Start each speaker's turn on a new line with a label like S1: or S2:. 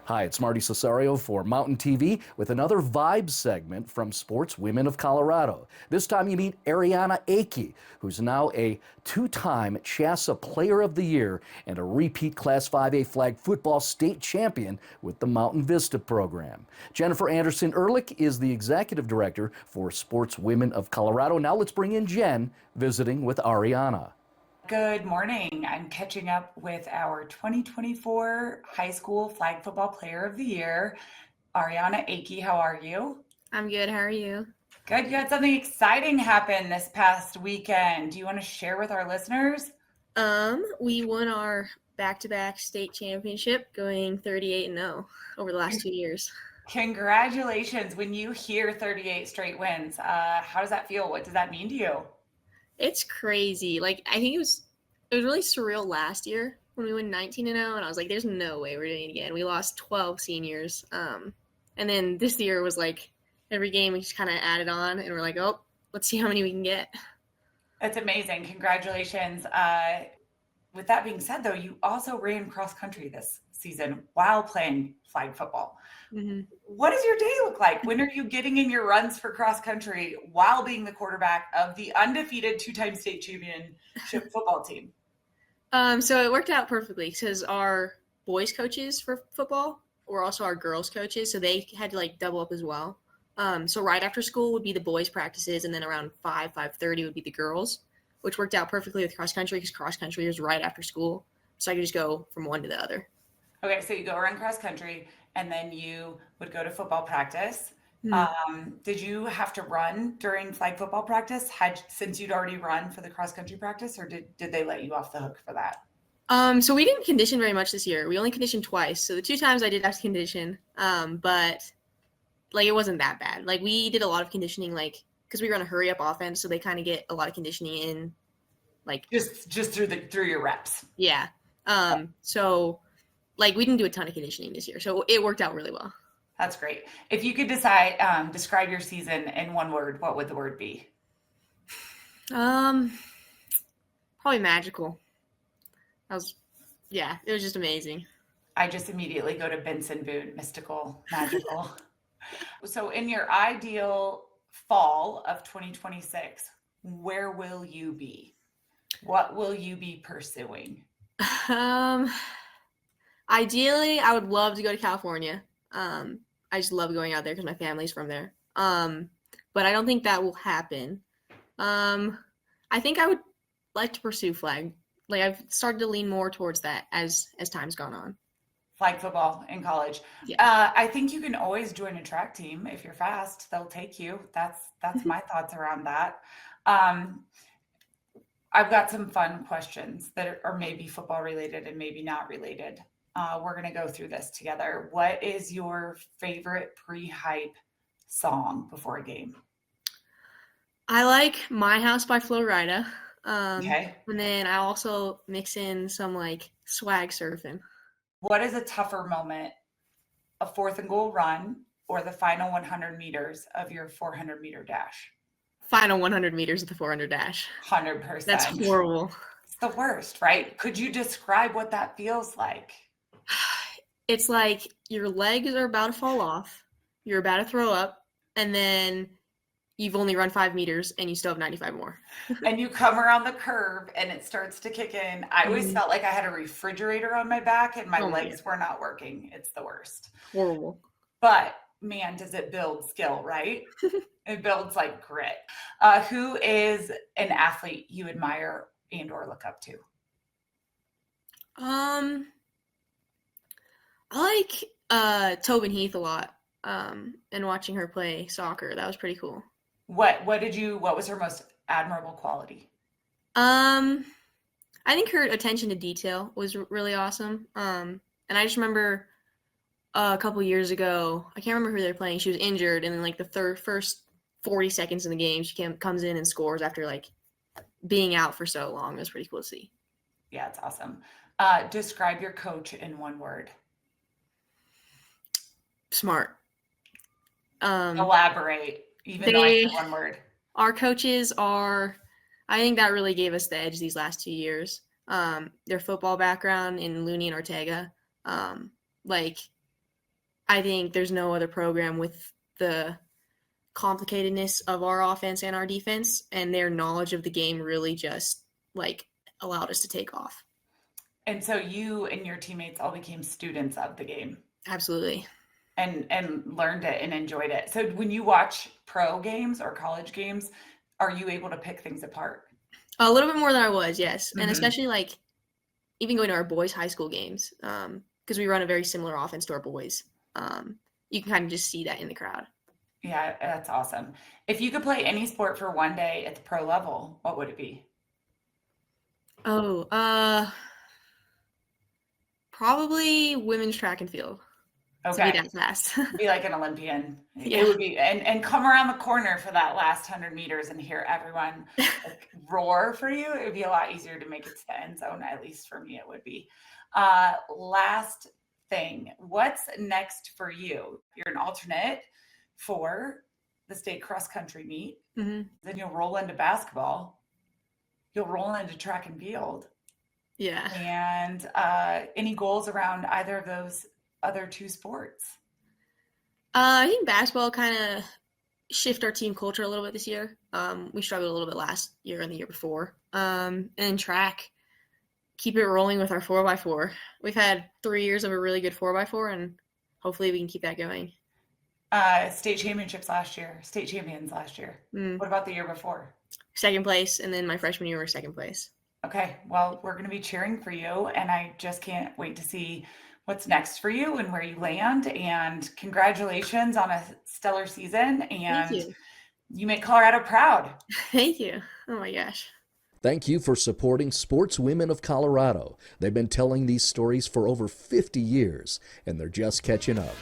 S1: Hi, it's Marty Cesario for Mountain TV with another Vibe segment from Sportswomen of Colorado. This time you meet Ariana Akey, who's now a two-time CHSAA Player of the Year and a repeat Class 5A flag football state champion with the Mountain Vista program. Jennifer Anderson Ehrlich is the executive director for Sportswomen of Colorado. Now let's bring in Jen visiting with Ariana.
S2: Good morning. I'm catching up with our 2024 High School Flag Football Player of the Year, Ariana Akey. How are you?
S3: I'm good. How are you?
S2: Good. You had something exciting happen this past weekend. Do you want to share with our listeners?
S3: We won our back-to-back state championship, going 38-0 over the last 2 years.
S2: Congratulations. When you hear 38 straight wins, how does that feel? What does that mean to you?
S3: It's crazy. I think it was really surreal last year when we went 19-0, and I was like, there's no way we're doing it again. We lost 12 seniors. And then this year was like every game we just kind of added on, and we're like, oh, let's see how many we can get.
S2: That's amazing. Congratulations. With that being said, though, you also ran cross country this season while playing flag football.
S3: Mm-hmm.
S2: What does your day look like? When are you getting in your runs for cross country while being the quarterback of the undefeated two-time state championship football team?
S3: So it worked out perfectly because our boys coaches for football were also our girls coaches, so they had to double up as well. So right after school would be the boys practices, and then around 5:30 would be the girls, which worked out perfectly with cross country because cross country was right after school, so I could just go from one to the other.
S2: Okay, so you go run cross country, and then you would go to football practice. Did you have to run during flag football practice since you'd already run for the cross country practice, or did they let you off the hook for that?
S3: So we didn't condition very much this year. We only conditioned twice. So the 2 times I did have to condition, but it wasn't that bad. We did a lot of conditioning, because we run a hurry up offense, so they kind of get a lot of conditioning in,
S2: just through your reps.
S3: Yeah. So we didn't do a ton of conditioning this year, so it worked out really well.
S2: That's great. If you could describe your season in one word, what would the word be?
S3: Probably magical. It was just amazing.
S2: I just immediately go to Benson Boone, mystical, magical. So in your ideal fall of 2026, where will you be? What will you be pursuing?
S3: Ideally, I would love to go to California. I just love going out there because my family's from there. But I don't think that will happen. I think I would like to pursue flag. I've started to lean more towards that as time's gone on.
S2: Flag football in college.
S3: Yeah.
S2: I think you can always join a track team if you're fast. They'll take you. That's my thoughts around that. I've got some fun questions that are maybe football related and maybe not related. We're going to go through this together. What is your favorite pre-hype song before a game?
S3: I like My House by Flo Rida.
S2: Okay.
S3: And then I also mix in some swag surfing.
S2: What is a tougher moment, a 4th and goal run or the final 100 meters of your 400 meter dash?
S3: Final 100 meters of the 400 dash.
S2: 100%.
S3: That's horrible.
S2: It's the worst, right? Could you describe what that feels like?
S3: It's like your legs are about to fall off, you're about to throw up, and then you've only run 5 meters and you still have 95 more.
S2: And you come around the curve and it starts to kick in. I always felt like I had a refrigerator on my back and my legs were not working. It's the worst.
S3: Horrible.
S2: But man, does it build skill, right? It builds grit. Who is an athlete you admire and or look up to?
S3: I like Tobin Heath a lot. And watching her play soccer, that was pretty cool.
S2: What was her most admirable quality?
S3: I think her attention to detail was really awesome. And I just remember a couple years ago, I can't remember who they were playing. She was injured, and then the first 40 seconds in the game, she comes in and scores after being out for so long. It was pretty cool to see.
S2: Yeah, it's awesome. Describe your coach in one word.
S3: Smart.
S2: Elaborate, even though I said one word.
S3: Our coaches I think that really gave us the edge these last 2 years. Their football background in Looney and Ortega, I think there's no other program with the complicatedness of our offense and our defense, and their knowledge of the game really just like allowed us to take off.
S2: And so you and your teammates all became students of the game
S3: Absolutely.
S2: and learned it and enjoyed it. So when you watch pro games or college games, are you able to pick things apart?
S3: A little bit more than I was, yes. And
S2: Mhm.
S3: especially like even going to our boys' high school games, because we run a very similar offense to our boys. You can kind of just see that in the crowd.
S2: Yeah, that's awesome. If you could play any sport for one day at the pro level, what would it be?
S3: Oh, probably women's track and field. To be
S2: Okay.
S3: that fast.
S2: Be like an Olympian.
S3: Yeah.
S2: It would be, and come around the corner for that last 100 meters and hear everyone like roar for you. It would be a lot easier to make it to the end zone, at least for me, it would be. Last thing, what's next for you? You're an alternate for the state cross country meet.
S3: hmm
S2: Then you'll roll into basketball. You'll roll into track and field.
S3: Yeah.
S2: And any goals around either of those other two sports?
S3: I think basketball kind of shift our team culture a little bit this year. We struggled a little bit last year and the year before. And track, keep it rolling with our 4x4. We've had 3 years of a really good 4x4, and hopefully we can keep that going.
S2: State championships last year, state champions last year.
S3: Mm.
S2: What about the year before?
S3: Second place, and then my freshman year was second place.
S2: Okay, well, we're going to be cheering for you, and I just can't wait to see what's next for you and where you land. And congratulations on a stellar season, and
S3: Thank you.
S2: you make Colorado proud.
S3: Thank you. Oh my gosh.
S1: Thank you for supporting Sportswomen of Colorado. They've been telling these stories for over 50 years, and they're just catching up.